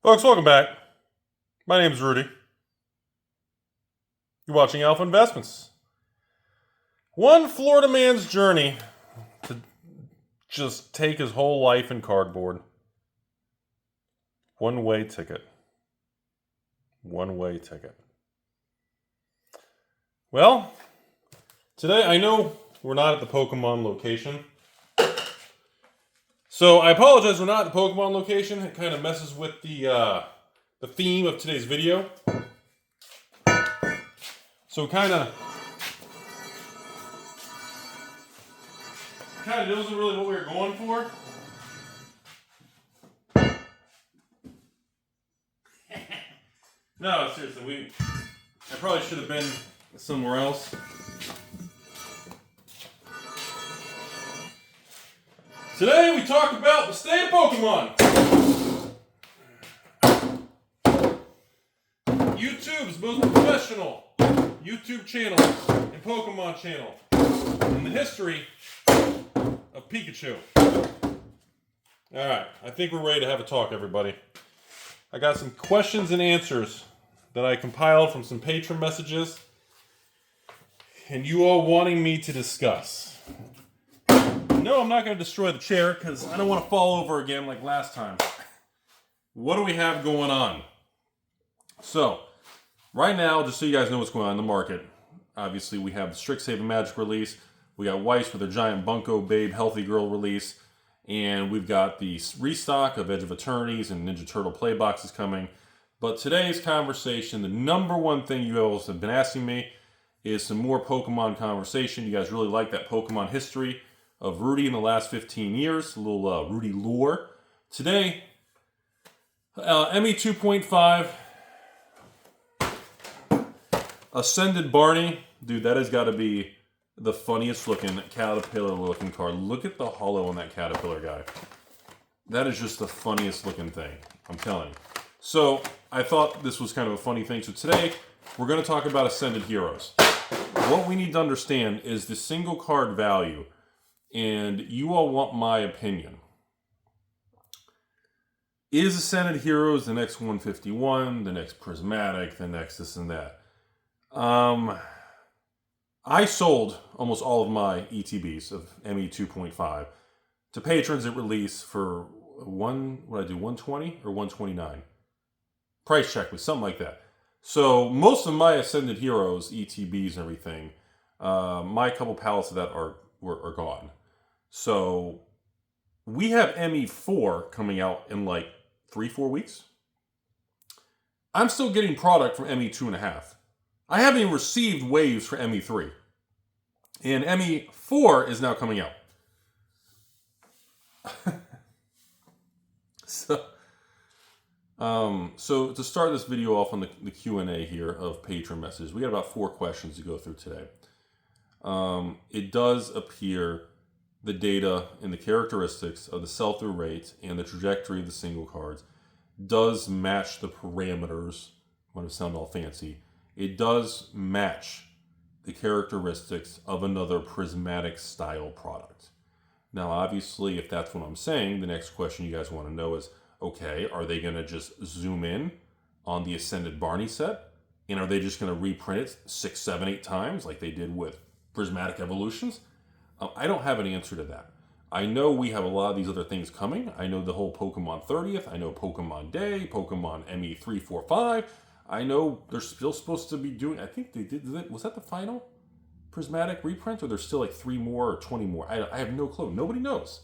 Folks, welcome back. My name is Rudy. You're watching Alpha Investments. One Florida man's journey to just take his whole life in cardboard. One-way ticket. One-way ticket. Well, today I know we're not at the Pokemon location. So I apologize we're not at the Pokemon location. It kind of messes with the theme of today's video. So kind of wasn't really what we were going for. No, seriously, I probably should have been somewhere else. Today we talk about the state of Pokemon. YouTube's most professional YouTube channel and Pokemon channel in the history of Pikachu. Alright, I think we're ready to have a talk, everybody. I got some questions and answers that I compiled from some patron messages and you all wanting me to discuss. No, I'm not going to destroy the chair because I don't want to fall over again like last time. What do we have going on? So, right now, just so you guys know what's going on in the market, obviously we have the Strixhaven Magic release, we got Weiss with their Giant Bunko Babe Healthy Girl release, and we've got the restock of Edge of Eternities and Ninja Turtle play boxes coming. But today's conversation, the number one thing you all have been asking me is some more Pokemon conversation. You guys really like that Pokemon history of Rudy in the last 15 years, a little Rudy lore. Today, ME 2.5, Ascended Barney. Dude, that has got to be the funniest looking caterpillar looking card. Look at the holo on that caterpillar guy. That is just the funniest looking thing, I'm telling you. So, I thought this was kind of a funny thing. So today, we're going to talk about Ascended Heroes. What we need to understand is the single card value. And you all want my opinion. Is Ascended Heroes the next 151, the next Prismatic, the next this and that? I sold almost all of my ETBs of ME 2.5 to patrons at release for 120 or 129? Price check was something like that. So most of my Ascended Heroes, ETBs and everything, my couple pallets of that are gone. So we have ME4 coming out in like 3-4 weeks. I'm still getting product from ME 2.5. I haven't even received waves for ME3. And ME4 is now coming out. So to start this video off on the Q&A here of patron messages, we got about 4 questions to go through today. It does appear the data and the characteristics of the sell-through rate and the trajectory of the single cards does match the parameters. I want to sound all fancy. It does match the characteristics of another prismatic style product. Now, obviously, if that's what I'm saying, the next question you guys want to know is, okay, are they going to just zoom in on the Ascended Barney set? And are they just going to reprint it 6, 7, 8 times like they did with Prismatic Evolutions? I don't have an answer to that. I know we have a lot of these other things coming. I know the whole Pokemon 30th. I know Pokemon Day, Pokemon ME 345. I know they're still supposed to be doing, I think they did, was that the final Prismatic reprint? Or there's still like 3 more or 20 more? I have no clue. Nobody knows.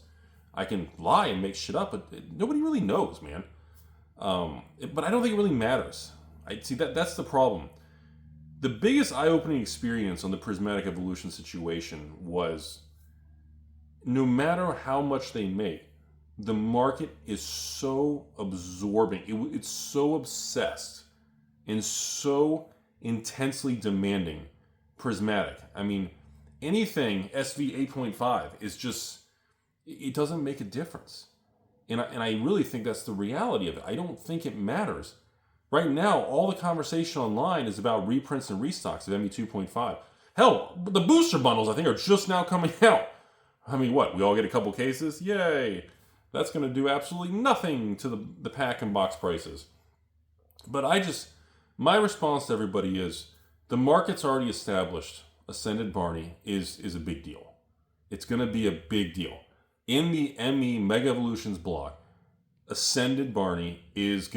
I can lie and make shit up, but nobody really knows, man. But I don't think it really matters. That's the problem. The biggest eye-opening experience on the Prismatic Evolution situation was no matter how much they make, the market is so absorbing. It's so obsessed and so intensely demanding Prismatic. I mean, anything SV 8.5 is just, it doesn't make a difference. And I really think that's the reality of it. I don't think it matters. Right now, all the conversation online is about reprints and restocks of ME 2.5. Hell, the booster bundles, I think, are just now coming out. I mean, what? We all get a couple cases? Yay. That's going to do absolutely nothing to the pack and box prices. But my response to everybody is, the market's already established. Ascended Barney is a big deal. It's going to be a big deal. In the ME Mega Evolutions blog, Ascended Barney is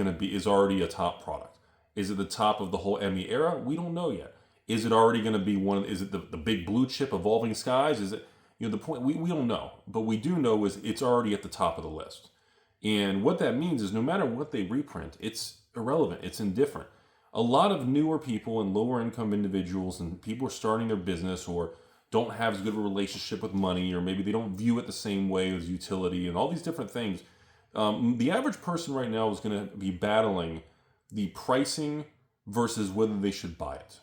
already a top product. Is it the top of the whole ME era? We don't know yet. Is it already going to be is it the big blue chip Evolving Skies? Is it, the point, we don't know. But we do know is it's already at the top of the list. And what that means is no matter what they reprint, it's irrelevant. It's indifferent. A lot of newer people and lower income individuals and people are starting their business or don't have as good of a relationship with money, or maybe they don't view it the same way as utility and all these different things. The average person right now is going to be battling the pricing versus whether they should buy it.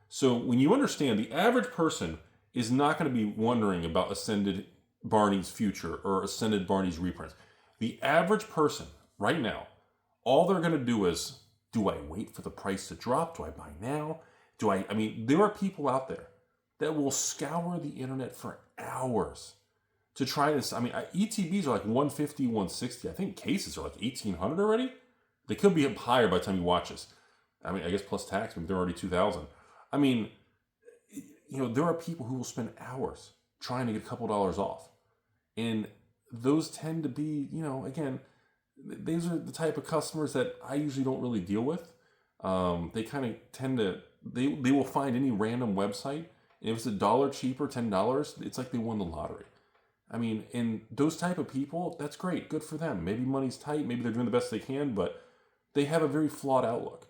So when you understand, the average person is not going to be wondering about Ascended Barney's future or Ascended Barney's reprints. The average person right now, all they're going to do is, do I wait for the price to drop? Do I buy now? There are people out there that will scour the internet for hours to try this. ETBs are like 150, 160. I think cases are like 1,800 already. They could be higher by the time you watch this. I guess plus tax, maybe they're already 2,000. There are people who will spend hours trying to get a couple dollars off. And those tend to be, again, these are the type of customers that I usually don't really deal with. They kind of tend to, they will find any random website. And if it's $1 cheaper, $10, it's like they won the lottery. And those type of people, that's great. Good for them. Maybe money's tight. Maybe they're doing the best they can, but they have a very flawed outlook.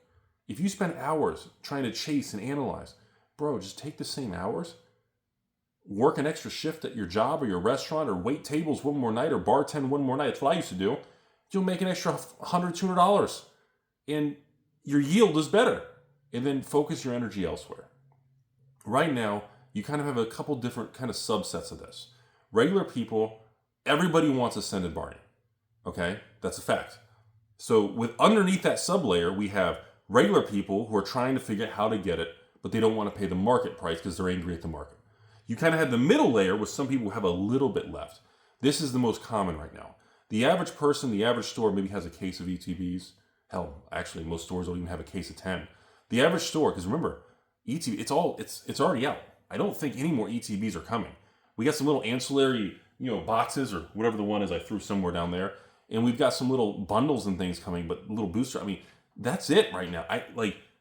If you spend hours trying to chase and analyze, bro, just take the same hours, work an extra shift at your job or your restaurant, or wait tables one more night, or bartend one more night. That's what I used to do. You'll make an extra $100, $200, and your yield is better. And then focus your energy elsewhere. Right now, you kind of have a couple different kind of subsets of this. Regular people, everybody wants Ascended Barney. Okay? That's a fact. So with underneath that sublayer, we have regular people who are trying to figure out how to get it, but they don't want to pay the market price because they're angry at the market. You kind of have the middle layer with some people who have a little bit left. This is the most common right now. The average person, the average store maybe has a case of ETBs. Hell, actually, most stores don't even have a case of 10. The average store, because remember, ETB, it's already out. I don't think any more ETBs are coming. We got some little ancillary, boxes or whatever the one is I threw somewhere down there, and we've got some little bundles and things coming, but little booster. That's it right now.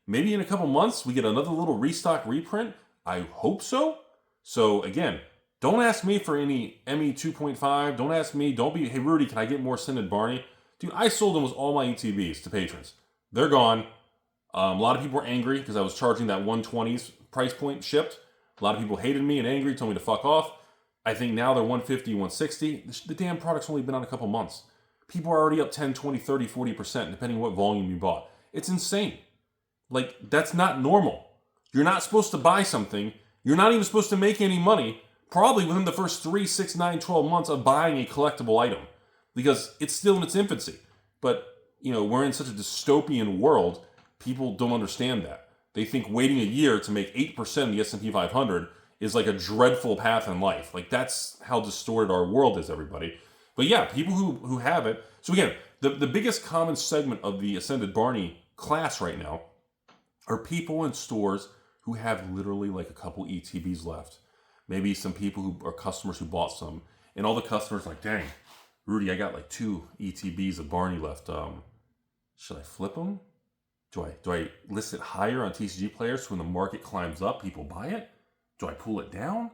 Maybe in a couple months we get another little restock reprint. I hope so. So again, don't ask me for any ME 2.5. Don't ask me. Don't be, hey Rudy, can I get more Ascended Barney? Dude, I sold almost all my ETBs to patrons. They're gone. A lot of people were angry because I was charging that 120s price point shipped. A lot of people hated me and angry, told me to fuck off. I think now they're 150, 160. The damn product's only been on a couple months. People are already up 10, 20, 30, 40%, depending on what volume you bought. It's insane. That's not normal. You're not supposed to buy something. You're not even supposed to make any money, probably within the first 3, 6, 9, 12 months of buying a collectible item, because it's still in its infancy. But, we're in such a dystopian world, people don't understand that. They think waiting a year to make 8% in the S&P 500 is like a dreadful path in life. That's how distorted our world is, everybody. But yeah, people who have it. So again, the biggest common segment of the Ascended Barney class right now are people in stores who have literally a couple ETBs left. Maybe some people who are customers who bought some. And all the customers are like, dang, Rudy, I got 2 ETBs of Barney left. Should I flip them? Do I list it higher on TCG players so when the market climbs up, people buy it? Do I pull it down?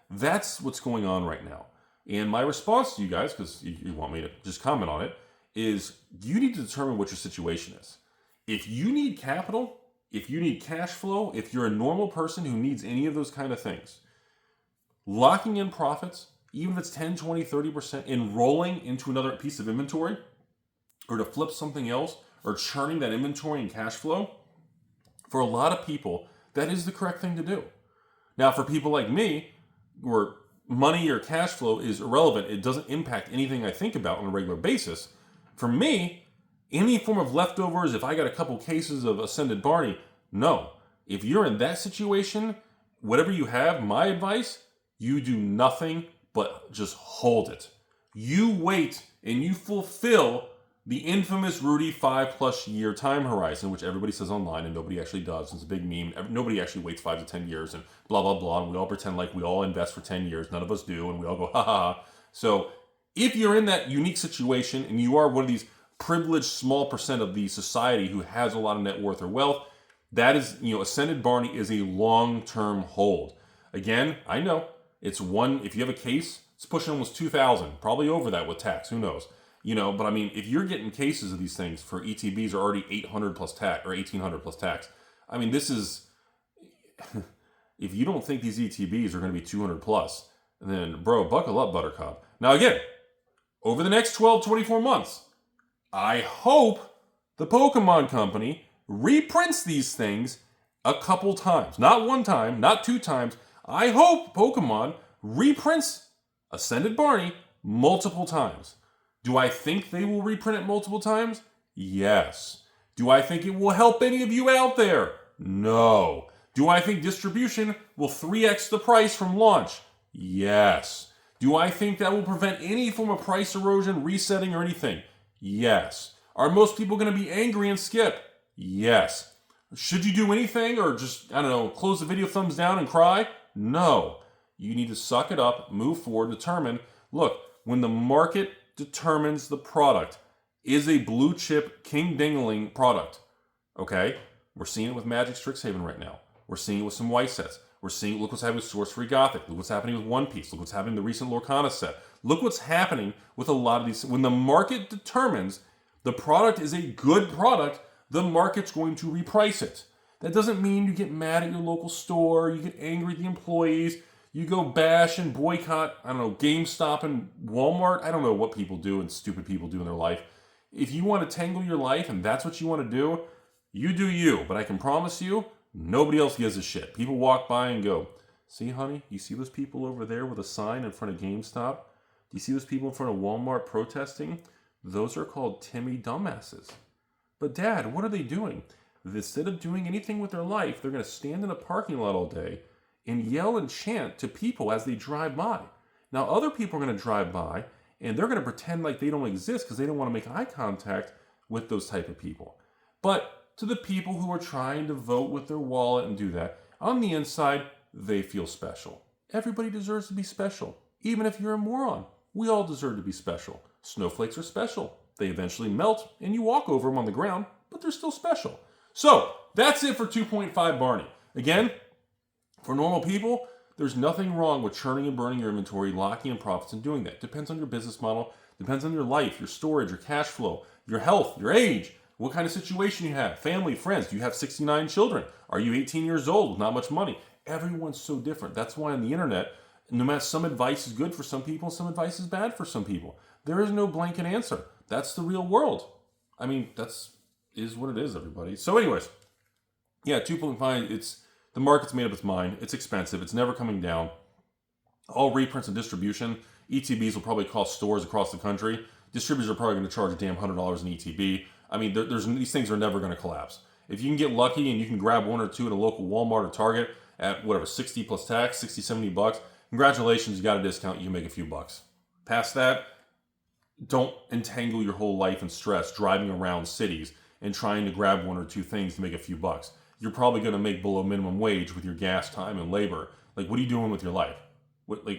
That's what's going on right now. And my response to you guys, because you want me to just comment on it, is you need to determine what your situation is. If you need capital, if you need cash flow, if you're a normal person who needs any of those kind of things, locking in profits, even if it's 10, 20, 30%, enrolling into another piece of inventory, or to flip something else, or churning that inventory and cash flow, for a lot of people, that is the correct thing to do. Now, for people like me, where money or cash flow is irrelevant, it doesn't impact anything I think about on a regular basis. For me, any form of leftovers, if I got a couple cases of Ascended Barney, no. If you're in that situation, whatever you have, my advice, you do nothing but just hold it. You wait and you fulfill the infamous Rudy 5+ year time horizon, which everybody says online and nobody actually does. It's a big meme. Nobody actually waits 5 to 10 years and blah, blah, blah. And we all pretend like we all invest for 10 years. None of us do. And we all go, ha, ha, ha. So if you're in that unique situation and you are one of these privileged small percent of the society who has a lot of net worth or wealth, that is, Ascended Barney is a long-term hold. Again, I know it's one, if you have a case, it's pushing almost 2,000, probably over that with tax, who knows? But I mean, if you're getting cases of these things for ETBs are already 800 plus tax or 1,800 plus tax, I mean, this is, if you don't think these ETBs are going to be 200 plus, then bro, buckle up, Buttercup. Now again, over the next 12, 24 months, I hope the Pokemon Company reprints these things a couple times. Not one time, not 2 times. I hope Pokemon reprints Ascended Barney multiple times. Do I think they will reprint it multiple times? Yes. Do I think it will help any of you out there? No. Do I think distribution will 3x the price from launch? Yes. Do I think that will prevent any form of price erosion, resetting, or anything? Yes. Are most people going to be angry and skip? Yes. Should you do anything or just, close the video, thumbs down, and cry? No. You need to suck it up, move forward, determine, look, when the market determines the product is a blue chip king dingling product, okay? We're seeing it with Magic Strixhaven right now. We're seeing it with some white sets. We're seeing, look what's happening with Sorcery Gothic. Look what's happening with One Piece. Look what's happening with the recent Lorcana set. Look what's happening with a lot of these. When the market determines the product is a good product, the market's going to reprice it. That doesn't mean you get mad at your local store, you get angry at the employees, you go bash and boycott, GameStop and Walmart. I don't know what people do and stupid people do in their life. If you want to tangle your life and that's what you want to do, you do you. But I can promise you, nobody else gives a shit. People walk by and go, see, honey, you see those people over there with a sign in front of GameStop? Do you see those people in front of Walmart protesting? Those are called Timmy dumbasses. But Dad, what are they doing? Instead of doing anything with their life, they're going to stand in a parking lot all day and yell and chant to people as they drive by. Now, other people are going to drive by and they're going to pretend like they don't exist because they don't want to make eye contact with those type of people. But to the people who are trying to vote with their wallet and do that, on the inside, they feel special. Everybody deserves to be special. Even if you're a moron, we all deserve to be special. Snowflakes are special. They eventually melt and you walk over them on the ground, but they're still special. So that's it for 2.5 Barney. Again, for normal people, there's nothing wrong with churning and burning your inventory, locking in profits, and doing that. Depends on your business model, depends on your life, your storage, your cash flow, your health, your age, what kind of situation you have, family, friends. Do you have 69 children? Are you 18 years old with not much money? Everyone's so different. That's why on the internet, no matter, some advice is good for some people, some advice is bad for some people. There is no blanket answer. That's the real world. I mean, is what it is, everybody. So anyways, yeah, 2.5, the market's made up its mind. It's expensive. It's never coming down. All reprints and distribution, ETBs will probably cost stores across the country. Distributors are probably going to charge a damn $100 an ETB. I mean, these things are never going to collapse. If you can get lucky and you can grab 1 or 2 at a local Walmart or Target at whatever, 60 plus tax, 60, 70 bucks, congratulations, you got a discount, you can make a few bucks. Past that, don't entangle your whole life in stress driving around cities and trying to grab 1 or 2 things to make a few bucks. You're probably going to make below minimum wage with your gas, time, and labor. Like, what are you doing with your life? What are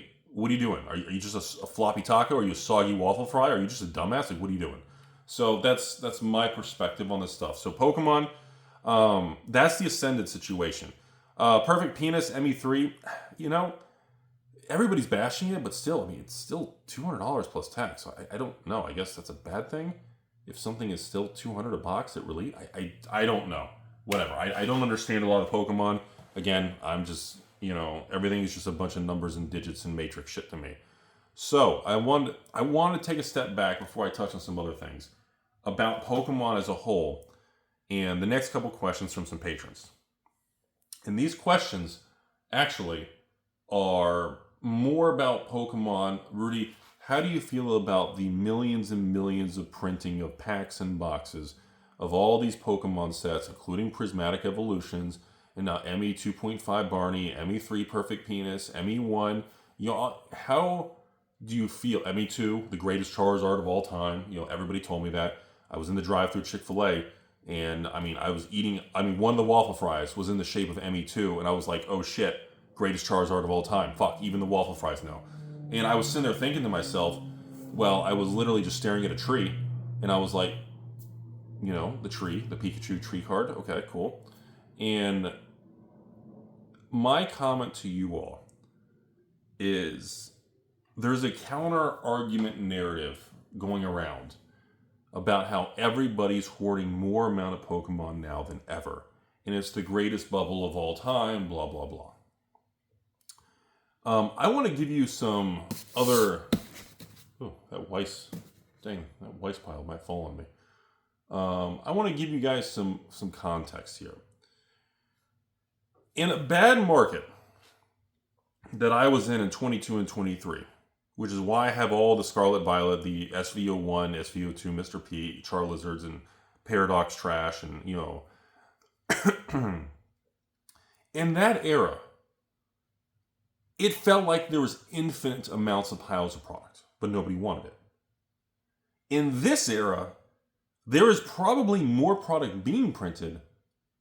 you doing? Are you just a floppy taco? Are you a soggy waffle fry? Are you just a dumbass? Like, what are you doing? So that's my perspective on this stuff. So Pokemon, that's the Ascended situation. Perfect Penis, ME3, everybody's bashing it, but still, I mean, it's still $200 plus tax. So I don't know. I guess that's a bad thing. If something is still $200 a box at release, I don't know. Whatever. I don't understand a lot of Pokemon. Again, I'm just, everything is just a bunch of numbers and digits and matrix shit to me. So I want to take a step back before I touch on some other things about Pokemon as a whole, and the next couple questions from some patrons. And these questions actually are more about Pokemon. Rudy, how do you feel about the millions and millions of printing of packs and boxes of all these Pokemon sets, including Prismatic Evolutions, and now ME 2.5 Barney, ME 3 Perfect Penis, ME 1? How do you feel? Me too. The greatest Charizard of all time. Everybody told me that. I was in the drive-thru Chick-fil-A, and I was eating. One of the waffle fries was in the shape of ME2, and I was like, oh shit, greatest Charizard of all time. Fuck, even the waffle fries know. And I was sitting there thinking to myself, well, I was literally just staring at a tree, and I was like, the tree, the Pikachu tree card. Okay, cool. And my comment to you all is there's a counter argument narrative going around about how everybody's hoarding more amount of Pokemon now than ever. And it's the greatest bubble of all time, blah, blah, blah. I want to give you some other... Oh, that Weiss pile might fall on me. I want to give you guys some context here. In a bad market that I was in 22 and 23, which is why I have all the Scarlet Violet, the SV01, SV02, Mr. P, Charizards, and Paradox Trash, and, in that era, it felt like there was infinite amounts of piles of product, but nobody wanted it. In this era, there is probably more product being printed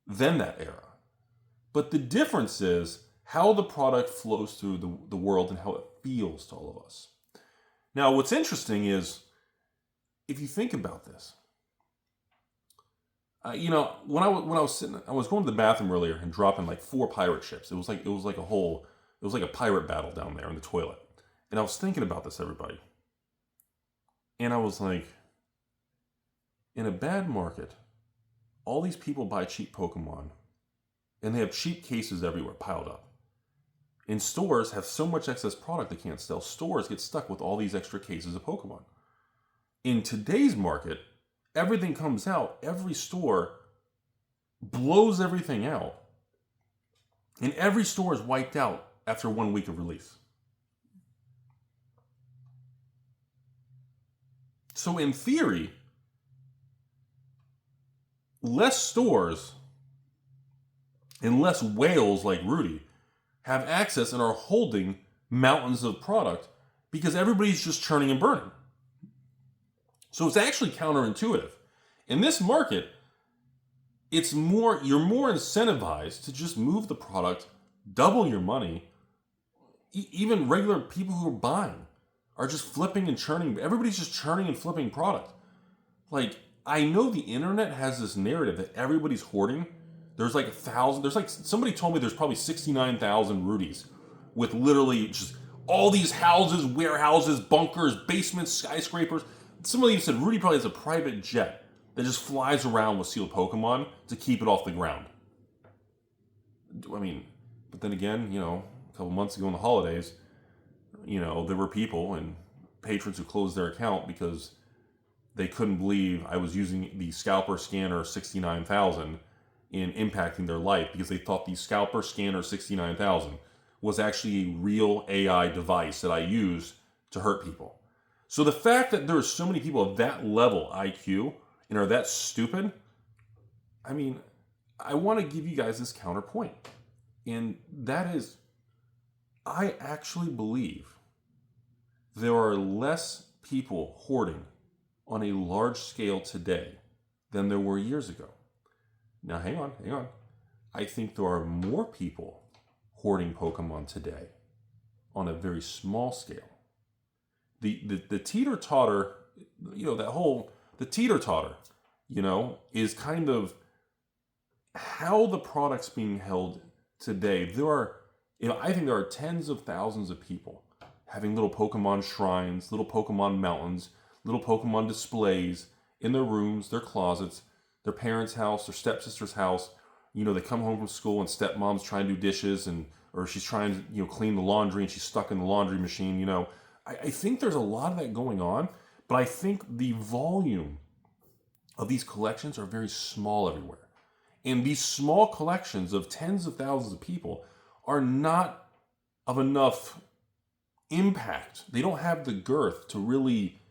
than that era. But the difference is how the product flows through the world and how it feels to all of us. Now, what's interesting is, if you think about this, when I was sitting, I was going to the bathroom earlier and dropping like 4 pirate ships. It was like a pirate battle down there in the toilet. And I was thinking about this, everybody. And I was like, in a bad market, all these people buy cheap Pokemon, and they have cheap cases everywhere piled up. And stores have so much excess product they can't sell. Stores get stuck with all these extra cases of Pokemon. In today's market, everything comes out. Every store blows everything out. And every store is wiped out after 1 week of release. So in theory, less stores and less whales like Rudy have access and are holding mountains of product because everybody's just churning and burning. So it's actually counterintuitive. In this market, you're more incentivized to just move the product, double your money. Even regular people who are buying are just flipping and churning. Everybody's just churning and flipping product. Like, I know the internet has this narrative that everybody's hoarding. There's like 1,000. Somebody told me there's probably 69,000 Rudies with literally just all these houses, warehouses, bunkers, basements, skyscrapers. Somebody even said Rudy probably has a private jet that just flies around with sealed Pokemon to keep it off the ground. But then again, a couple months ago in the holidays, there were people and patrons who closed their account because they couldn't believe I was using the Scalper Scanner 69,000 in impacting their life because they thought the Scalper Scanner 69,000 was actually a real AI device that I use to hurt people. So the fact that there are so many people of that level IQ and are that stupid, I want to give you guys this counterpoint. And that is, I actually believe there are less people hoarding on a large scale today than there were years ago. Now, hang on. I think there are more people hoarding Pokemon today on a very small scale. The teeter-totter, the teeter-totter, is kind of how the product's being held today. I think there are tens of thousands of people having little Pokemon shrines, little Pokemon mountains, little Pokemon displays in their rooms, their closets, their parents' house, their stepsister's house. They come home from school and stepmom's trying to do dishes or she's trying to, clean the laundry and she's stuck in the laundry machine, I think there's a lot of that going on, but I think the volume of these collections are very small everywhere. And these small collections of tens of thousands of people are not of enough impact. They don't have the girth to really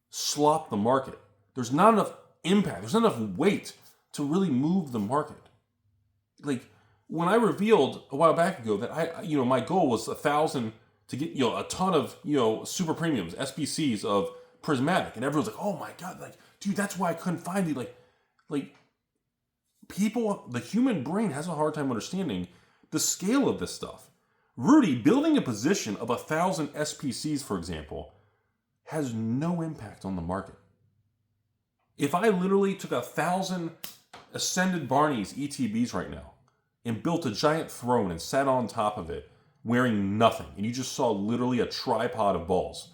slop the market. There's not enough impact. There's not enough weight to really move the market. Like when I revealed a while back ago that my goal was 1,000 to get, a ton of, super premiums, SBCs of prismatic. And everyone's like, oh my God, like, dude, that's why I couldn't find it. Like people, the human brain has a hard time understanding the scale of this stuff. Rudy, building a position of 1,000 SPCs, for example, has no impact on the market. If I literally took 1,000 Ascended Barney's ETBs right now and built a giant throne and sat on top of it wearing nothing, and you just saw literally a tripod of balls,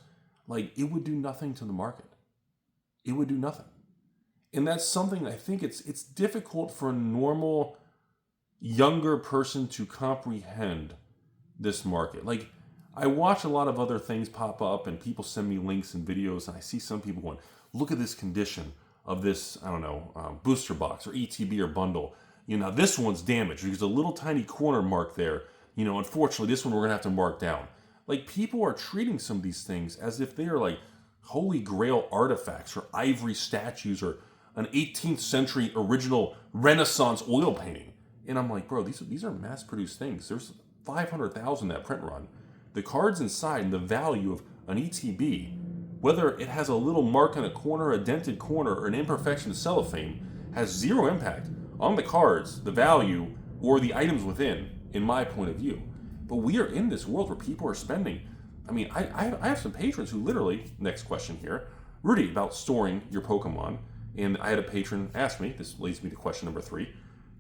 like, it would do nothing to the market. It would do nothing. And that's something I think it's difficult for a normal younger person to comprehend this market. Like, I watch a lot of other things pop up and people send me links and videos, and I see some people going, look at this condition of this, I don't know, booster box or ETB or bundle. Now this one's damaged. There's a little tiny corner mark there. Unfortunately, this one we're gonna have to mark down. Like, people are treating some of these things as if they are like holy grail artifacts or ivory statues or an 18th century original Renaissance oil painting. And I'm like, bro, these are mass-produced things. There's 500,000 that print run. The cards inside and the value of an ETB, whether it has a little mark in a corner, a dented corner, or an imperfection of cellophane, has zero impact on the cards, the value, or the items within, in my point of view. But we are in this world where people are spending. I mean, I have some patrons who literally, next question here, Rudy, about storing your Pokemon. And I had a patron ask me, this leads me to question number 3.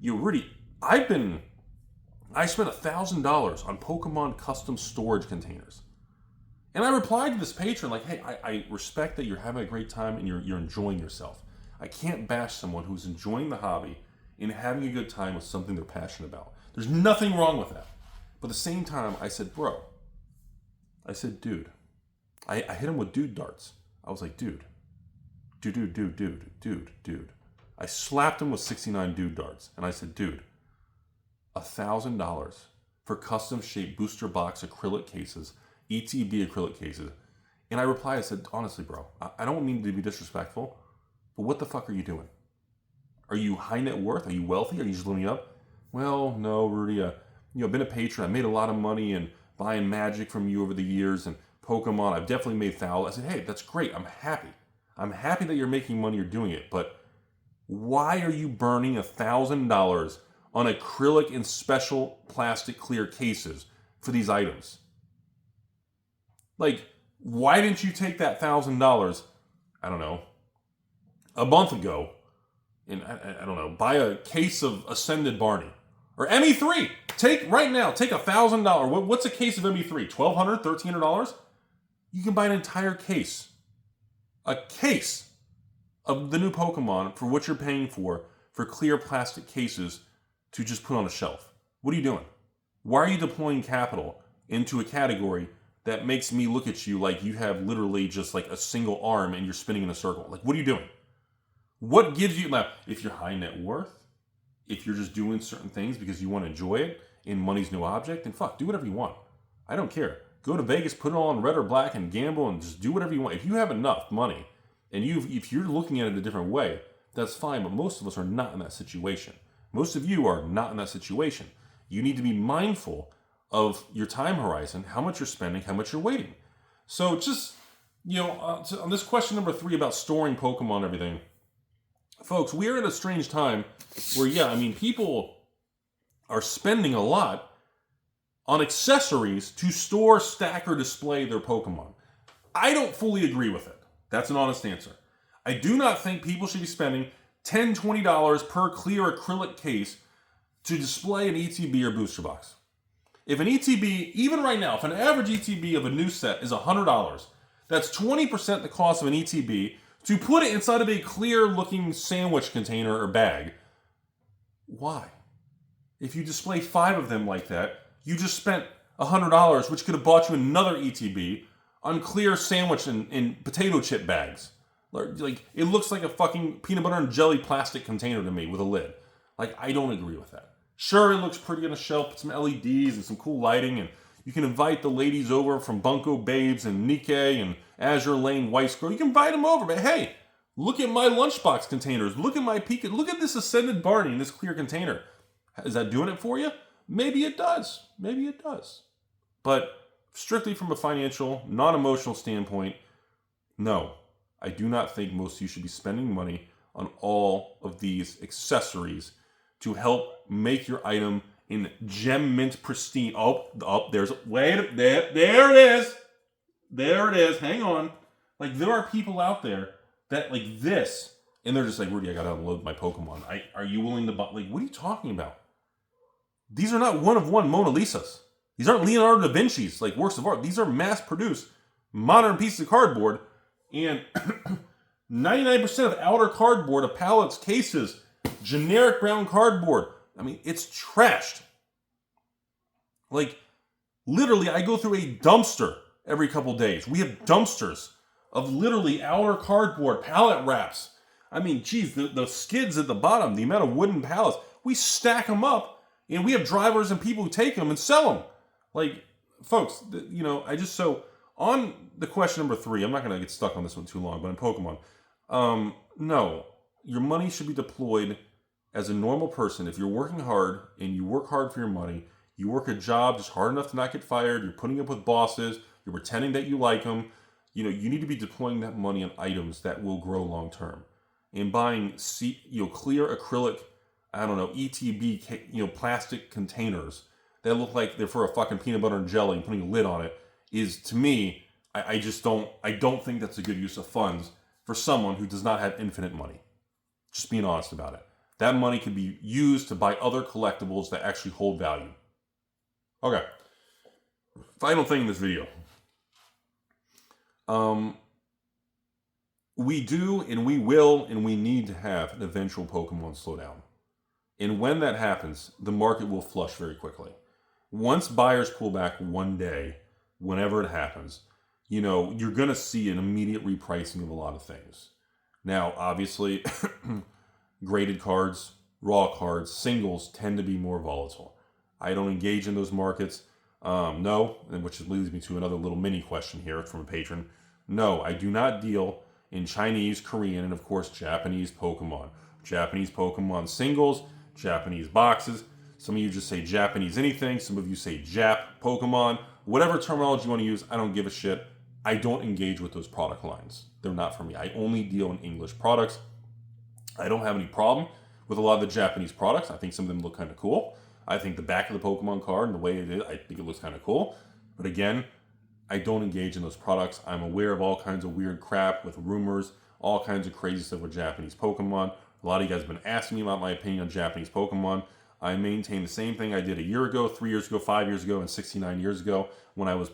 Rudy, I spent $1,000 on Pokemon custom storage containers. And I replied to this patron like, hey, I respect that you're having a great time and you're enjoying yourself. I can't bash someone who's enjoying the hobby and having a good time with something they're passionate about. There's nothing wrong with that. But at the same time, I said, dude. I hit him with dude darts. I was like, dude. I slapped him with 69 dude darts. And I said, dude, $1,000 for custom shaped booster box acrylic cases, ETB acrylic cases. And I replied, I said, honestly, bro, I don't mean to be disrespectful, but what the fuck are you doing? Are you high net worth? Are you wealthy? Are you just living up? Well, no, Rudy, I've been a patron. I made a lot of money and buying Magic from you over the years and Pokemon. I've definitely made thousands. I said, hey, that's great. I'm happy. I'm happy that you're making money, you're doing it. But why are you burning $1,000 on acrylic and special plastic clear cases for these items? Like, why didn't you take that $1,000, I don't know, a month ago, and I don't know, buy a case of Ascended Barney or ME3? Take $1,000. What's a case of ME3? $1,200, $1,300? You can buy an entire case, a case of the new Pokemon for what you're paying for clear plastic cases to just put on a shelf. What are you doing? Why are you deploying capital into a category that makes me look at you like you have literally just like a single arm and you're spinning in a circle? Like, what are you doing? What gives you, now, if you're high net worth, if you're just doing certain things because you want to enjoy it and money's no object, then fuck, do whatever you want. I don't care. Go to Vegas, put it all on red or black and gamble and just do whatever you want. If you have enough money and if you're looking at it a different way, that's fine, but most of us are not in that situation. Most of you are not in that situation. You need to be mindful of your time horizon, how much you're spending, how much you're waiting. So just, on this question number 3 about storing Pokemon and everything, folks, we are in a strange time where, people are spending a lot on accessories to store, stack, or display their Pokemon. I don't fully agree with it. That's an honest answer. I do not think people should be spending $10, $20 per clear acrylic case to display an ETB or booster box. If an ETB, even right now, if an average ETB of a new set is $100, that's 20% the cost of an ETB to put it inside of a clear-looking sandwich container or bag. Why? If you display 5 of them like that, you just spent $100, which could have bought you another ETB on clear sandwich and potato chip bags. Like, it looks like a fucking peanut butter and jelly plastic container to me with a lid. Like, I don't agree with that. Sure, it looks pretty on a shelf, with some LEDs and some cool lighting, and you can invite the ladies over from Bunko Babes and Nikkei and Azure Lane White Scroll. You can invite them over, but hey, look at my lunchbox containers. Look at my Pika. Look at this Ascended Barney in this clear container. Is that doing it for you? Maybe it does. Maybe it does. But strictly from a financial, non-emotional standpoint, no, I do not think most of you should be spending money on all of these accessories to help make your item in gem mint pristine. There it is. There it is. Hang on. Like, there are people out there that like this, and they're just like, Rudy, I gotta unload my Pokemon. Are you willing to buy? Like, what are you talking about? These are not one-of-one Mona Lisas. These aren't Leonardo da Vinci's, like, works of art. These are mass-produced, modern pieces of cardboard, and 99% of outer cardboard, of pallets, cases, generic brown cardboard. I mean, it's trashed. Like, literally, I go through a dumpster every couple days. We have dumpsters of literally outer cardboard, pallet wraps. I mean, geez, the skids at the bottom, the amount of wooden pallets, we stack them up, and we have drivers and people who take them and sell them. Like, folks, on the question number 3, I'm not going to get stuck on this one too long, but in Pokemon, no, your money should be deployed as a normal person. If you're working hard and you work hard for your money, you work a job just hard enough to not get fired, you're putting up with bosses, you're pretending that you like them, you need to be deploying that money on items that will grow long term. And buying clear acrylic, ETB, plastic containers that look like they're for a fucking peanut butter and jelly and putting a lid on it is, to me, I don't think that's a good use of funds for someone who does not have infinite money. Just being honest about it. That money could be used to buy other collectibles that actually hold value. Okay. Final thing in this video. We do and we will and we need to have an eventual Pokemon slowdown. And when that happens, the market will flush very quickly. Once buyers pull back one day, whenever it happens, you're going to see an immediate repricing of a lot of things. Now, obviously, graded cards, raw cards, singles tend to be more volatile. I don't engage in those markets. No, which leads me to another little mini question here from a patron. No, I do not deal in Chinese, Korean, and of course Japanese Pokemon. Japanese Pokemon singles, Japanese boxes. Some of you just say Japanese anything. Some of you say Jap Pokemon. Whatever terminology you want to use, I don't give a shit. I don't engage with those product lines. They're not for me. I only deal in English products. I don't have any problem with a lot of the Japanese products. I think some of them look kind of cool. I think the back of the Pokemon card and the way it is, I think it looks kind of cool. But again, I don't engage in those products. I'm aware of all kinds of weird crap with rumors, all kinds of crazy stuff with Japanese Pokemon. A lot of you guys have been asking me about my opinion on Japanese Pokemon. I maintain the same thing I did a year ago, 3 years ago, 5 years ago, and 69 years ago when I was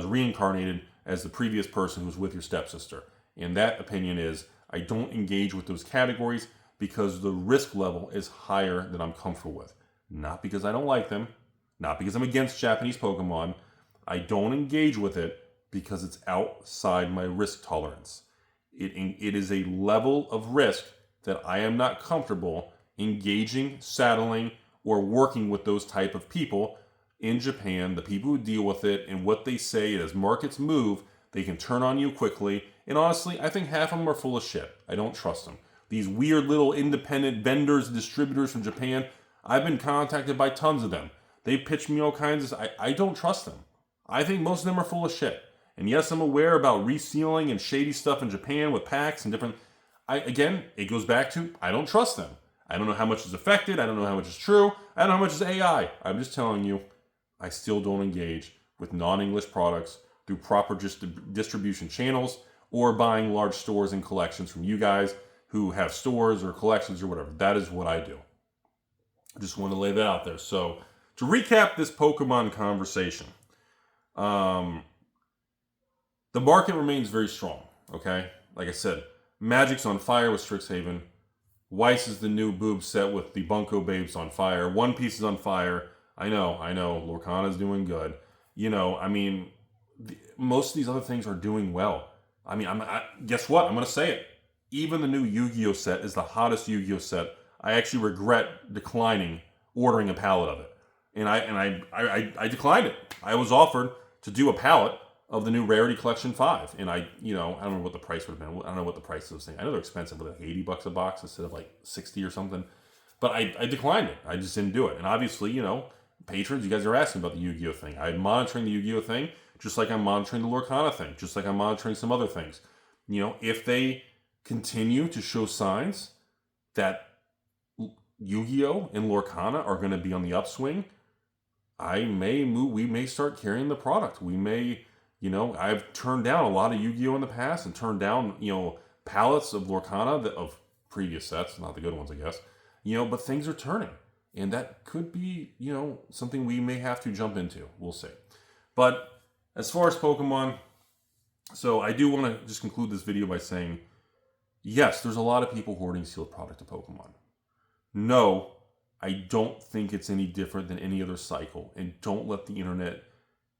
reincarnated as the previous person who was with your stepsister. And that opinion is I don't engage with those categories because the risk level is higher than I'm comfortable with. Not because I don't like them, not because I'm against Japanese Pokemon. I don't engage with it because it's outside my risk tolerance. It is a level of risk that I am not comfortable engaging, saddling, or working with those type of people in Japan, the people who deal with it, and what they say as markets move, they can turn on you quickly. And honestly, I think half of them are full of shit. I don't trust them. These weird little independent vendors and distributors from Japan, I've been contacted by tons of them. They pitch me all kinds of... I don't trust them. I think most of them are full of shit. And yes, I'm aware about resealing and shady stuff in Japan with packs and different... Again, it goes back to, I don't trust them. I don't know how much is affected. I don't know how much is true. I don't know how much is AI. I'm just telling you, I still don't engage with non-English products through proper distribution channels or buying large stores and collections from you guys who have stores or collections or whatever. That is what I do. I just want to lay that out there. So, to recap this Pokemon conversation, the market remains very strong, okay? Like I said, Magic's on fire with Strixhaven. Weiss is the new boob set with the Bunko Babes on fire. One Piece is on fire. I know. Lorcana's doing good. Most of these other things are doing well. Guess what? I'm going to say it. Even the new Yu-Gi-Oh set is the hottest Yu-Gi-Oh set. I actually regret declining ordering a pallet of it. And I declined it. I was offered to do a pallet of the new Rarity Collection 5. And I don't know what the price would have been. I don't know what the price of those things. I know they're expensive, but like $80 a box instead of like 60 or something. But I declined it. I just didn't do it. And obviously, patrons, you guys are asking about the Yu-Gi-Oh thing. I'm monitoring the Yu-Gi-Oh thing, just like I'm monitoring the Lorcana thing, just like I'm monitoring some other things. If they continue to show signs that Yu-Gi-Oh and Lorcana are going to be on the upswing, we may start carrying the product. We may, I've turned down a lot of Yu-Gi-Oh in the past and turned down, pallets of Lorcana of previous sets, not the good ones, I guess. But things are turning. And that could be, something we may have to jump into. We'll see. But as far as Pokemon, so I do want to just conclude this video by saying, yes, there's a lot of people hoarding sealed product of Pokemon. No, I don't think it's any different than any other cycle. And don't let the internet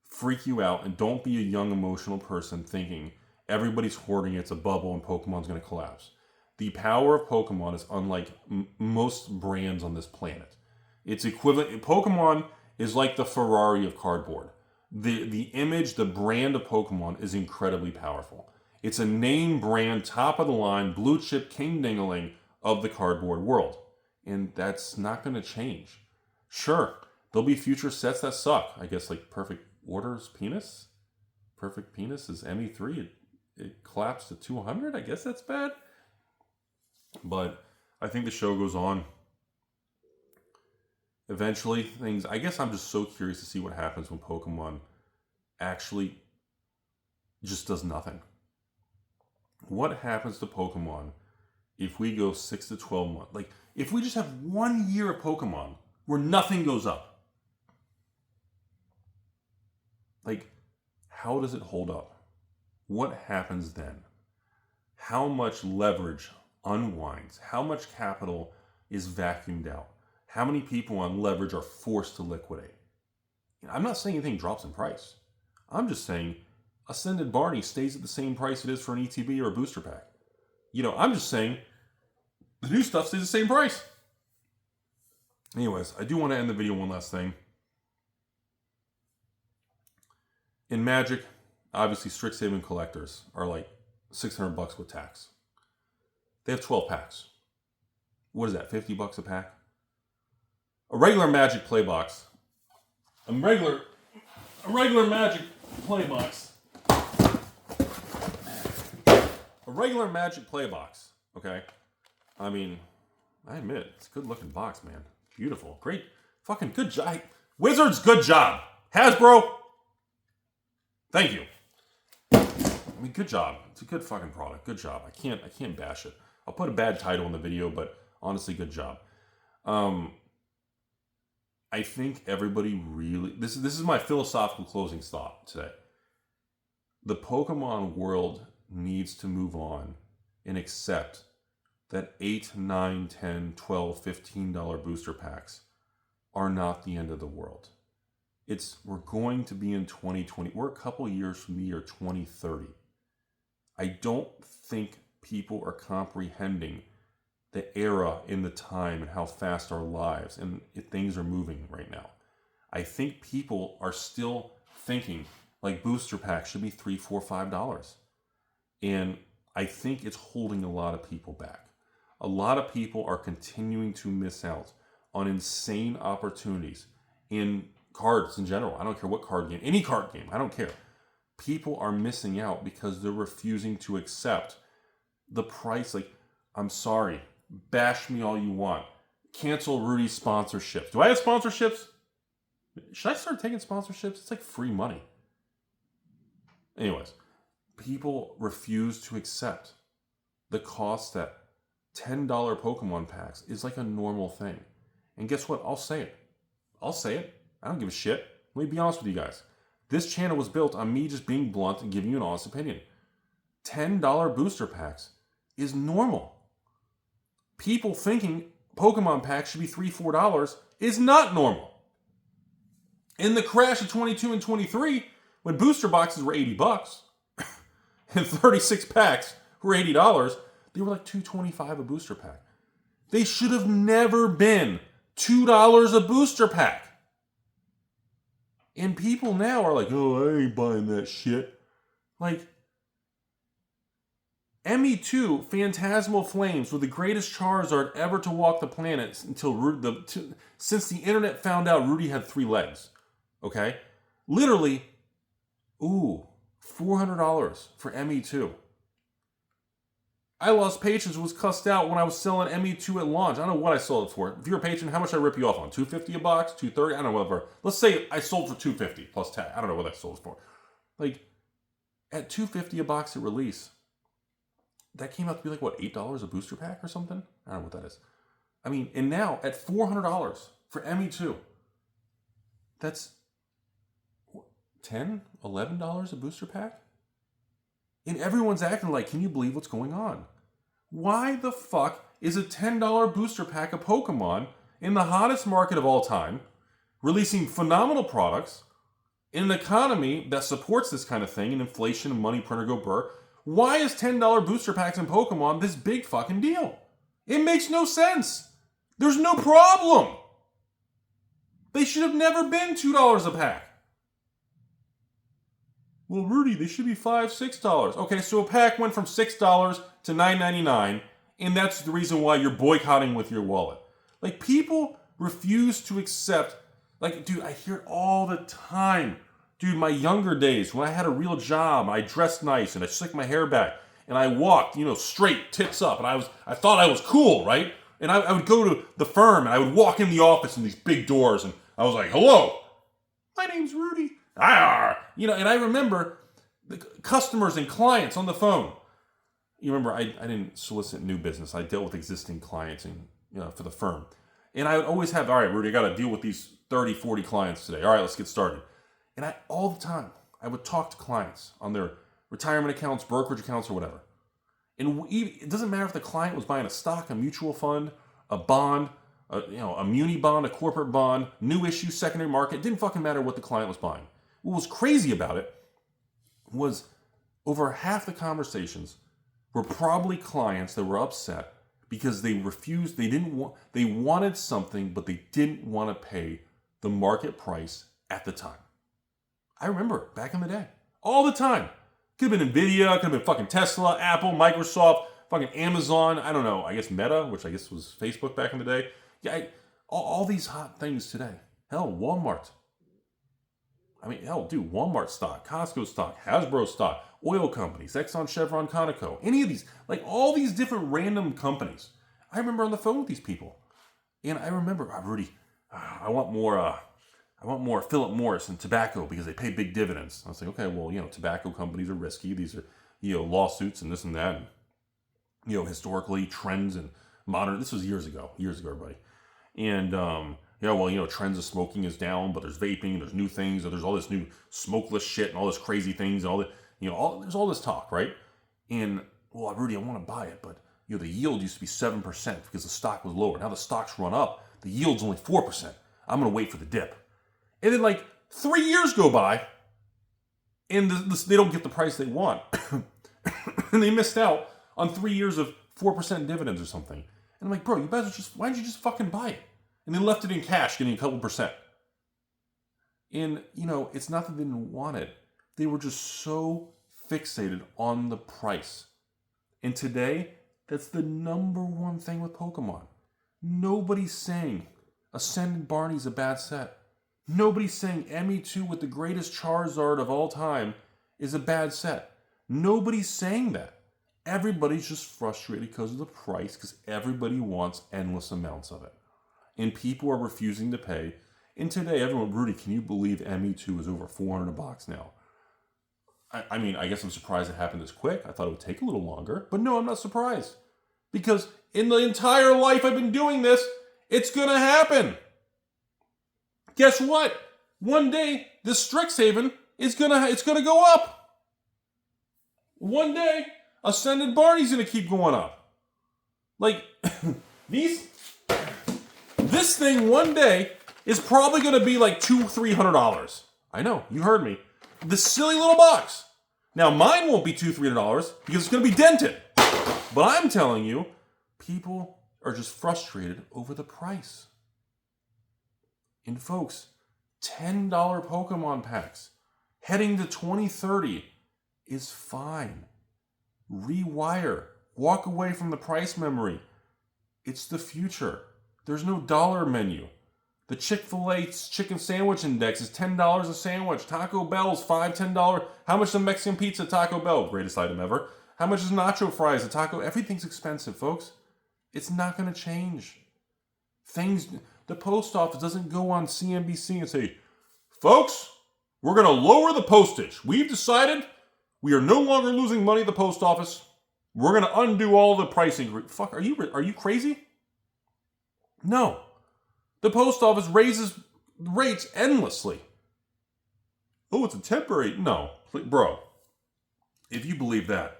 freak you out. And don't be a young, emotional person thinking everybody's hoarding, it's a bubble, and Pokemon's going to collapse. The power of Pokemon is unlike most brands on this planet. It's equivalent. Pokemon is like the Ferrari of cardboard. The image, the brand of Pokemon is incredibly powerful. It's a name brand, top of the line, blue chip king dingling of the cardboard world. And that's not going to change. Sure, there'll be future sets that suck. I guess like Perfect Order's Penis. Perfect Penis is ME3. It collapsed to 200. I guess that's bad. But I think the show goes on. Eventually, I guess I'm just so curious to see what happens when Pokemon actually just does nothing. What happens to Pokemon if we go 6 to 12 months? Like, if we just have 1 year of Pokemon where nothing goes up. Like, how does it hold up? What happens then? How much leverage unwinds? How much capital is vacuumed out? How many people on leverage are forced to liquidate? I'm not saying anything drops in price. I'm just saying Ascended Barney stays at the same price it is for an ETB or a booster pack. I'm just saying the new stuff stays the same price. Anyways, I do want to end the video one last thing. In Magic, obviously Strixhaven collectors are like $600 with tax. They have 12 packs. What is that, $50 a pack? A regular Magic play box. A regular Magic play box. A regular Magic play box, okay? I mean, I admit, it's a good looking box, man. Beautiful. Great. Fucking good job. Wizards, good job. Hasbro, thank you. I mean, good job. It's a good fucking product. Good job. I can't bash it. I'll put a bad title in the video, but honestly, good job. I think everybody really... This is my philosophical closing thought today. The Pokemon world needs to move on and accept that $8, $9, $10, $12, $15 booster packs are not the end of the world. We're going to be in 2020. We're a couple years from the year 2030. I don't think people are comprehending the era in the time and how fast our lives and things are moving right now. I think people are still thinking like booster packs should be $3, $4, $5. And I think it's holding a lot of people back. A lot of people are continuing to miss out on insane opportunities in cards in general. I don't care what card game, any card game, I don't care. People are missing out because they're refusing to accept the price. Like, I'm sorry, bash me all you want. Cancel Rudy's sponsorships. Do I have sponsorships? Should I start taking sponsorships? It's like free money. Anyways, people refuse to accept the cost that $10 Pokemon packs is like a normal thing. And guess what? I'll say it. I don't give a shit. Let me be honest with you guys. This channel was built on me just being blunt and giving you an honest opinion. $10 booster packs is normal. People thinking Pokemon packs should be $3, $4 is not normal. In the crash of 22 and 23, when booster boxes were $80 and 36 packs were $80, they were like $2.25 a booster pack. They should have never been $2 a booster pack. And people now are like, oh, I ain't buying that shit. Like, ME2 Phantasmal Flames were the greatest Charizard ever to walk the planet since the internet found out Rudy had 3 legs. Okay? Literally, $400 for ME2. I lost patience, was cussed out when I was selling ME2 at launch. I don't know what I sold it for. If you're a patron, how much I rip you off on? $250 a box? $230? I don't know, whatever. Let's say I sold for $250 plus tax. I don't know what I sold it for. Like, at $250 a box at release, that came out to be like, what, $8 a booster pack or something? I don't know what that is. I mean, and now at $400 for ME2, that's $10, $11 a booster pack? And everyone's acting like, can you believe what's going on? Why the fuck is a $10 booster pack of Pokemon in the hottest market of all time, releasing phenomenal products in an economy that supports this kind of thing and inflation and money printer go burr? Why is $10 booster packs in Pokemon this big fucking deal? It makes no sense. There's no problem. They should have never been $2 a pack. Well, Rudy, they should be $5, $6. Okay, so a pack went from $6 to $9.99, and that's the reason why you're boycotting with your wallet. Like, people refuse to accept, like, dude, I hear it all the time. Dude, my younger days, when I had a real job, I dressed nice, and I slicked my hair back, and I walked, straight, tits up, and I thought I was cool, right? And I would go to the firm, and I would walk in the office in these big doors, and I was like, hello, my name's Rudy. And I remember the customers and clients on the phone. You remember, I didn't solicit new business. I dealt with existing clients and for the firm. And I would always have, all right, Rudy, I got to deal with these 30, 40 clients today. All right, let's get started. And all the time, I would talk to clients on their retirement accounts, brokerage accounts, or whatever. And it doesn't matter if the client was buying a stock, a mutual fund, a bond, a muni bond, a corporate bond, new issue, secondary market. It didn't fucking matter what the client was buying. What was crazy about it was over half the conversations were probably clients that were upset because they refused, they wanted something, but they didn't want to pay the market price at the time. I remember back in the day, all the time. Could have been Nvidia, could have been fucking Tesla, Apple, Microsoft, fucking Amazon, I don't know, I guess Meta, which I guess was Facebook back in the day. Yeah, all these hot things today. Hell, Walmart. I mean, hell, dude, Walmart stock, Costco stock, Hasbro stock, oil companies, Exxon, Chevron, Conoco, any of these, like all these different random companies. I remember on the phone with these people. And I remember, Rudy, I want more Philip Morris and tobacco because they pay big dividends. I was like, okay, well, tobacco companies are risky. These are, lawsuits and this and that. And, historically, trends and modern, this was years ago, everybody. And, trends of smoking is down, but there's vaping, there's new things, there's all this new smokeless shit and all this crazy things, and all that, there's all this talk, right? And, well, Rudy, I want to buy it, but, the yield used to be 7% because the stock was lower. Now the stock's run up, the yield's only 4%. I'm going to wait for the dip. And then, 3 years go by, and they don't get the price they want. And they missed out on 3 years of 4% dividends or something. And I'm like, bro, why didn't you just fucking buy it? And they left it in cash, getting a couple percent. And, it's not that they didn't want it. They were just so fixated on the price. And today, that's the number one thing with Pokemon. Nobody's saying Ascended Barney's a bad set. Nobody's saying ME2 with the greatest Charizard of all time is a bad set. Nobody's saying that. Everybody's just frustrated because of the price, because everybody wants endless amounts of it. And people are refusing to pay. And today, everyone, Rudy, can you believe ME2 is over $400 a box now? I mean, I guess I'm surprised it happened this quick. I thought it would take a little longer. But no, I'm not surprised. Because in the entire life I've been doing this, it's going to happen. Guess what? One day, this Strixhaven it's gonna go up. One day, Ascended Barney's going to keep going up. This thing one day is probably going to be like $200-$300. I know, you heard me. This silly little box. Now, mine won't be $200-$300 because it's going to be dented. But I'm telling you, people are just frustrated over the price. And folks, $10 Pokemon packs heading to 2030 is fine. Rewire. Walk away from the price memory. It's the future. There's no dollar menu. The Chick-fil-A chicken sandwich index is $10 a sandwich. Taco Bell's $5, $10. How much is a Mexican pizza at Taco Bell? Greatest item ever. How much is nacho fries at Taco? Everything's expensive, folks. It's not going to change. The post office doesn't go on CNBC and say, folks, we're going to lower the postage. We've decided we are no longer losing money at the post office. We're going to undo all the pricing. Fuck, are you crazy? No. The post office raises rates endlessly. Oh, it's a temporary. No. Bro, if you believe that,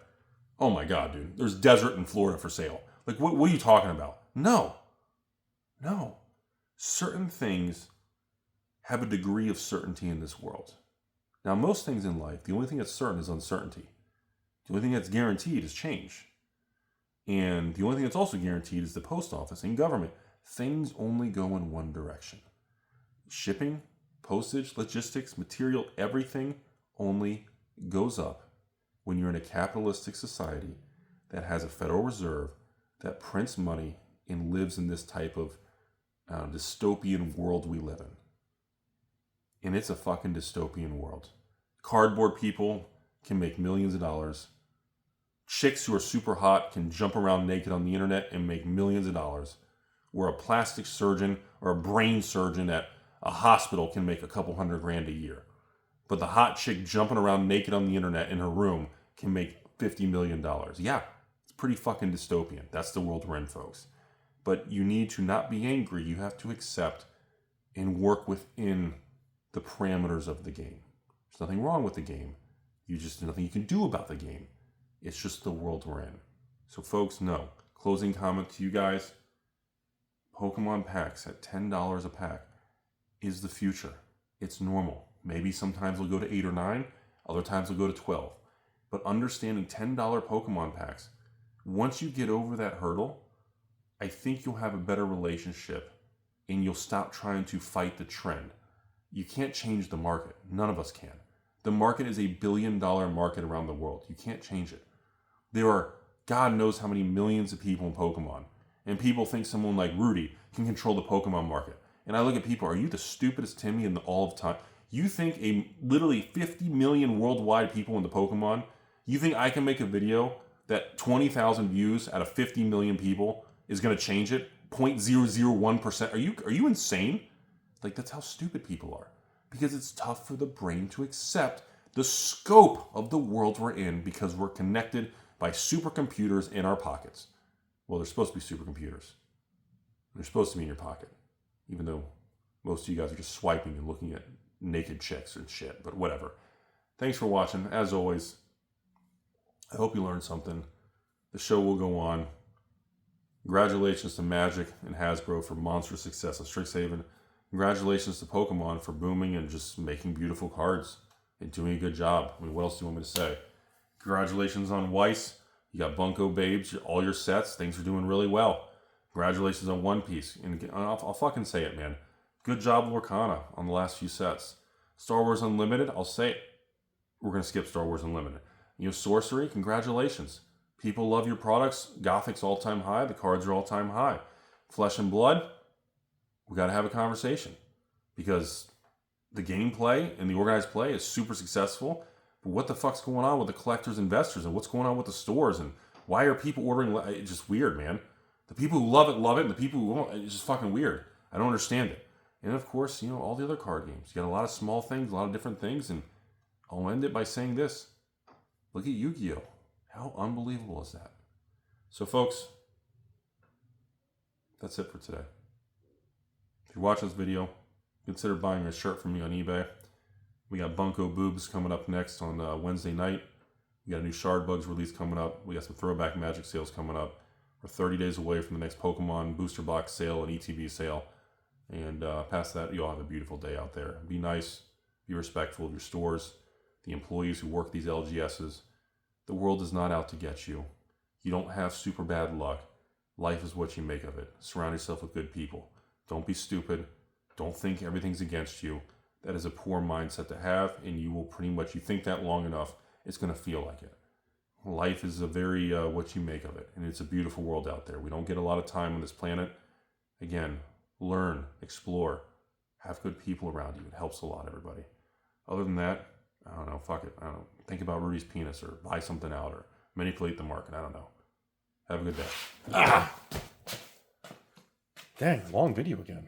oh my God, dude. There's desert in Florida for sale. Like, what are you talking about? No. Certain things have a degree of certainty in this world. Now, most things in life, the only thing that's certain is uncertainty. The only thing that's guaranteed is change. And the only thing that's also guaranteed is the post office and government. Things only go in one direction. Shipping, postage, logistics, material, everything only goes up when you're in a capitalistic society that has a Federal Reserve that prints money and lives in this type of dystopian world we live in. And it's a fucking dystopian world. Cardboard people can make millions of dollars. Chicks who are super hot can jump around naked on the internet and make millions of dollars. Where a plastic surgeon or a brain surgeon at a hospital can make a couple $100,000 a year. But the hot chick jumping around naked on the internet in her room can make $50 million. Yeah, it's pretty fucking dystopian. That's the world we're in, folks. But you need to not be angry. You have to accept and work within the parameters of the game. There's nothing wrong with the game. There's nothing you can do about the game. It's just the world we're in. So folks, no. Closing comment to you guys. Pokemon packs at $10 a pack is the future. It's normal. Maybe sometimes it'll go to 8 or 9. Other times it'll go to 12. But understanding $10 Pokemon packs, once you get over that hurdle, I think you'll have a better relationship and you'll stop trying to fight the trend. You can't change the market. None of us can. The market is $1 billion market around the world. You can't change it. There are God knows how many millions of people in Pokemon. And people think someone like Rudy can control the Pokemon market. And I look at people, are you the stupidest Timmy in all of time? You think literally 50 million worldwide people in the Pokemon, you think I can make a video that 20,000 views out of 50 million people is going to change it? 0.001%. Are you insane? Like, that's how stupid people are. Because it's tough for the brain to accept the scope of the world we're in because we're connected by supercomputers in our pockets. Well, they're supposed to be supercomputers. They're supposed to be in your pocket. Even though most of you guys are just swiping and looking at naked chicks and shit. But whatever. Thanks for watching. As always, I hope you learned something. The show will go on. Congratulations to Magic and Hasbro for monstrous success of Strixhaven. Congratulations to Pokemon for booming and just making beautiful cards and doing a good job. I mean, what else do you want me to say? Congratulations on Weiss. You got Bunko Babes, all your sets. Things are doing really well. Congratulations on One Piece. And I'll fucking say it, man. Good job, Lorcana, on the last few sets. Star Wars Unlimited, I'll say it. We're going to skip Star Wars Unlimited. Sorcery, congratulations. People love your products. Gothic's all-time high. The cards are all-time high. Flesh and Blood, we got to have a conversation. Because the gameplay and the organized play is super successful. But what the fuck's going on with the collectors, investors, and what's going on with the stores, and why are people ordering? It's just weird, man. The people who love it, and the people who won't, it's just fucking weird. I don't understand it. And of course, all the other card games. You got a lot of small things, a lot of different things, and I'll end it by saying this. Look at Yu-Gi-Oh! How unbelievable is that? So folks, that's it for today. If you're watching this video, consider buying a shirt from me on eBay. We got Bunko Boobs coming up next on Wednesday night. We got a new Shard Bugs release coming up. We got some Throwback Magic sales coming up. We're 30 days away from the next Pokemon Booster Box sale and ETB sale. And past that, you'll have a beautiful day out there. Be nice. Be respectful of your stores, the employees who work these LGSs. The world is not out to get you. You don't have super bad luck. Life is what you make of it. Surround yourself with good people. Don't be stupid. Don't think everything's against you. That is a poor mindset to have, and you will pretty much, you think that long enough, it's going to feel like it. life is a very what you make of it, and it's a beautiful world out there. We don't get a lot of time on this planet. Again, learn, explore, have good people around you. It helps a lot, everybody. Other than that, I don't know, fuck it. I don't know. Think about Rudy's penis, or buy something out, or manipulate the market. I don't know. Have a good day. Dang, long video again.